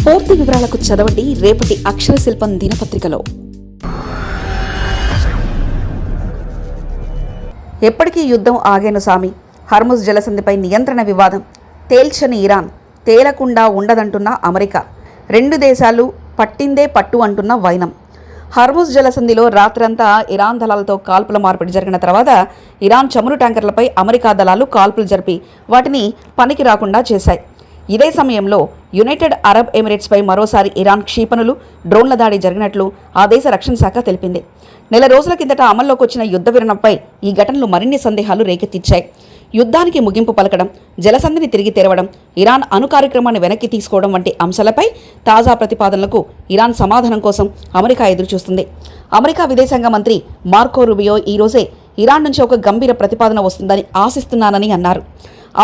పూర్తి వివరాలకు చదవండి రేపటి అక్షర శిల్పం దినపత్రికలో. ఎప్పటికీ యుద్ధం ఆగేను సామి. హర్ముజ్ జలసంధిపై నియంత్రణ వివాదం. తేల్చని ఇరాన్, తేలకుండా ఉండదంటున్న అమెరికా. రెండు దేశాలు పట్టిందే పట్టు అంటున్న వైనం. హర్ముజ్ జలసంధిలో రాత్రంతా ఇరాన్ దళాలతో కాల్పుల మార్పిడి జరిగిన తర్వాత ఇరాన్ చమురు ట్యాంకర్లపై అమెరికా దళాలు కాల్పులు జరిపి వాటిని పనికి రాకుండా చేశాయి. ఇదే సమయంలో యునైటెడ్ అరబ్ ఎమిరేట్స్పై మరోసారి ఇరాన్ క్షిపణులు, డ్రోన్ల దాడి జరిగినట్లు ఆ దేశ రక్షణ శాఖ తెలిపింది. నెల రోజుల కిందట అమల్లోకి వచ్చిన యుద్ధ విరమణపై ఈ ఘటనలు మరిన్ని సందేహాలు రేకెత్తించాయి. యుద్ధానికి ముగింపు పలకడం, జలసంధిని తిరిగి తెరవడం, ఇరాన్ అణు కార్యక్రమాన్ని వెనక్కి తీసుకోవడం వంటి అంశాలపై తాజా ప్రతిపాదనలకు ఇరాన్ సమాధానం కోసం అమెరికా ఎదురుచూస్తుంది. అమెరికా విదేశాంగ మంత్రి మార్కో రూబియో ఈరోజే ఇరాన్ నుంచి ఒక గంభీర ప్రతిపాదన వస్తుందని ఆశిస్తున్నానని అన్నారు.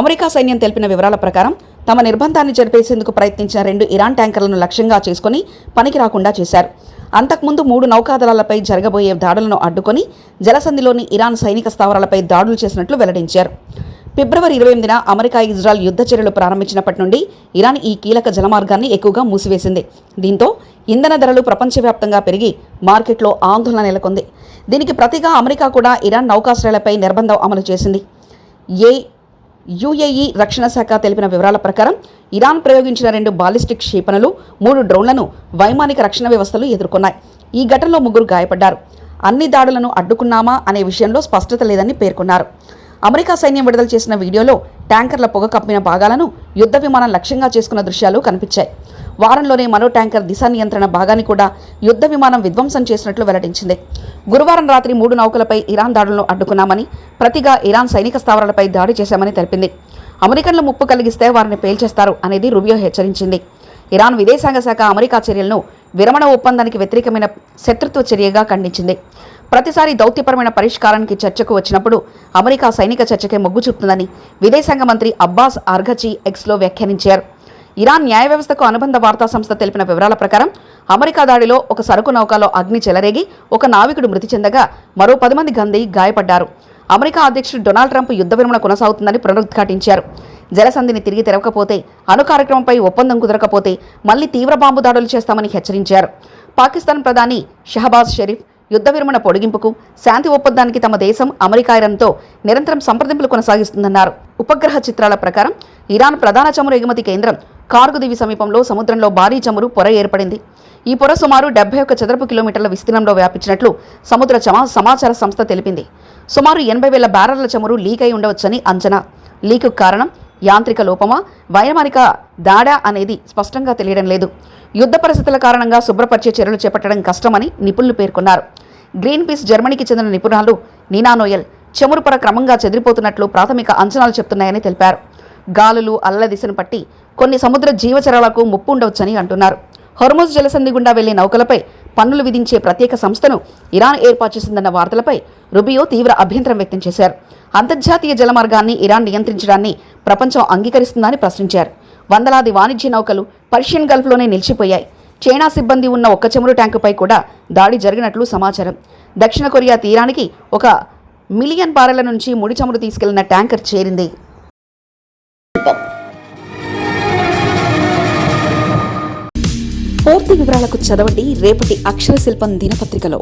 అమెరికా సైన్యం తెలిపిన వివరాల ప్రకారం తమ నిర్బంధాన్ని జరిపేసేందుకు ప్రయత్నించిన 2 ఇరాన్ ట్యాంకర్లను లక్ష్యంగా చేసుకుని పనికి రాకుండా చేశారు. అంతకుముందు 3 నౌకాదళాలపై జరగబోయే దాడులను అడ్డుకొని జలసంధిలోని ఇరాన్ సైనిక స్థావరాలపై దాడులు చేసినట్లు వెల్లడించారు. ఫిబ్రవరి 28న అమెరికా, ఇజ్రాయెల్ యుద్ధ చర్యలు ప్రారంభించినప్పటి నుండి ఇరాన్ ఈ కీలక జలమార్గాన్ని ఎక్కువగా మూసివేసింది. దీంతో ఇంధన ధరలు ప్రపంచవ్యాప్తంగా పెరిగి మార్కెట్లో ఆందోళన నెలకొంది. దీనికి ప్రతిగా అమెరికా కూడా ఇరాన్ నౌకాశ్రయాలపై నిర్బంధం అమలు చేసింది. యుఏఈ రక్షణ శాఖ తెలిపిన వివరాల ప్రకారం ఇరాన్ ప్రయోగించిన 2 బాలిస్టిక్ క్షిపణులు, 3 డ్రోన్లను వైమానిక రక్షణ వ్యవస్థలు ఎదుర్కొన్నాయి. ఈ ఘటనలో 3 గాయపడ్డారు. అన్ని దాడులను అడ్డుకున్నామా అనే విషయంలో స్పష్టత లేదని పేర్కొన్నారు. అమెరికా సైన్యం విడుదల చేసిన వీడియోలో ట్యాంకర్ల పొగ కప్పిన భాగాలను యుద్ధ విమానం లక్ష్యంగా చేసుకున్న దృశ్యాలు కనిపించాయి. వారంలోనే మరో ట్యాంకర్ దిశా నియంత్రణ భాగాన్ని కూడా యుద్ధ విమానం విధ్వంసం చేసినట్లు వెల్లడించింది. గురువారం రాత్రి 3 నౌకలపై ఇరాన్ దాడులను అడ్డుకున్నామని, ప్రతిగా ఇరాన్ సైనిక స్థావరాలపై దాడి చేశామని తెలిపింది. అమెరికన్లు ముప్పు కలిగిస్తే వారిని పేల్చేస్తారు అనేది రూబియో హెచ్చరించింది. ఇరాన్ విదేశాంగ శాఖ అమెరికా చర్యలను విరమణ ఒప్పందానికి వ్యతిరేకమైన శత్రుత్వ చర్యగా ఖండించింది. ప్రతిసారి దౌత్యపరమైన పరిష్కారానికి చర్చకు వచ్చినప్పుడు అమెరికా సైనిక చర్చకే మొగ్గు చూపుతుందని విదేశాంగ మంత్రి అబ్బాస్ అర్ఘచి ఎక్స్లో వ్యాఖ్యానించారు. ఇరాన్ న్యాయ వ్యవస్థకు అనుబంధ వార్తా సంస్థ తెలిపిన వివరాల ప్రకారం అమెరికా దాడిలో ఒక సరుకు నౌకలో అగ్ని చెలరేగి ఒక నావికుడు మృతి చెందగా మరో 10 మంది గాయపడ్డారు. అమెరికా అధ్యక్షుడు డొనాల్డ్ ట్రంప్ యుద్ధ విరమణ కొనసాగుతుందని పునరుద్ఘాటించారు. జలసంధిని తిరిగి తెరవకపోతే, అణు కార్యక్రమంపై ఒప్పందం కుదరకపోతే మళ్లీ తీవ్ర బాంబు దాడులు చేస్తామని హెచ్చరించారు. పాకిస్తాన్ ప్రధాని షహబాజ్ షరీఫ్ యుద్ధ విరమణ పొడిగింపుకు, శాంతి ఒప్పందానికి తమ దేశం అమెరికా ఇరాన్తో నిరంతరం సంప్రదింపులు కొనసాగిస్తుందన్నారు. ఉపగ్రహ చిత్రాల ప్రకారం ఇరాన్ ప్రధాన చమురు ఎగుమతి కేంద్రం కార్గు దీవి సమీపంలో సముద్రంలో భారీ చమురు పొర ఏర్పడింది. ఈ పొర సుమారు 71 చదరపు కిలోమీటర్ల విస్తీర్ణంలో వ్యాపించినట్లు సముద్ర సమాచార సంస్థ తెలిపింది. సుమారు 80,000 బ్యారెళ్ల చమురు లీక్ అయి ఉండవచ్చని అంచనా. లీకు కారణం యాంత్రిక లోపమా, వైమానిక దాడా అనేది స్పష్టంగా తెలియడం లేదు. యుద్ధ పరిస్థితుల కారణంగా శుభ్రపరిచే చర్యలు చేపట్టడం కష్టమని నిపుణులు పేర్కొన్నారు. గ్రీన్ పీస్ జర్మనీకి చెందిన నిపుణురాలు నీనా నోయల్ చమురు పొర క్రమంగా చెదిరిపోతున్నట్లు ప్రాథమిక అంచనాలు చెప్తున్నాయని తెలిపారు. గాలులు, అలల దిశను పట్టి కొన్ని సముద్ర జీవచరాలకు ముప్పు ఉండవచ్చని అంటున్నారు. హర్ముజ్ జలసంధి గుండా వెళ్లే నౌకలపై పన్నులు విధించే ప్రత్యేక సంస్థను ఇరాన్ ఏర్పాటు చేసిందన్న వార్తలపై రూబియో తీవ్ర అభ్యంతరం వ్యక్తం చేశారు. అంతర్జాతీయ జలమార్గాన్ని ఇరాన్ నియంత్రించడాన్ని ప్రపంచం అంగీకరిస్తుందని ప్రశ్నించారు. వందలాది వాణిజ్య నౌకలు పర్షియన్ గల్ఫ్లోనే నిలిచిపోయాయి. చైనా సిబ్బంది ఉన్న ఒక్క చమురు ట్యాంకుపై కూడా దాడి జరిగినట్లు సమాచారం. దక్షిణ కొరియా తీరానికి 1 మిలియన్ బారెల నుంచి ముడి చమురు తీసుకెళ్లిన ట్యాంకర్ చేరింది. పూర్తి వివరాలకు చదవండి రేపటి అక్షర శిల్పం దినపత్రికలో.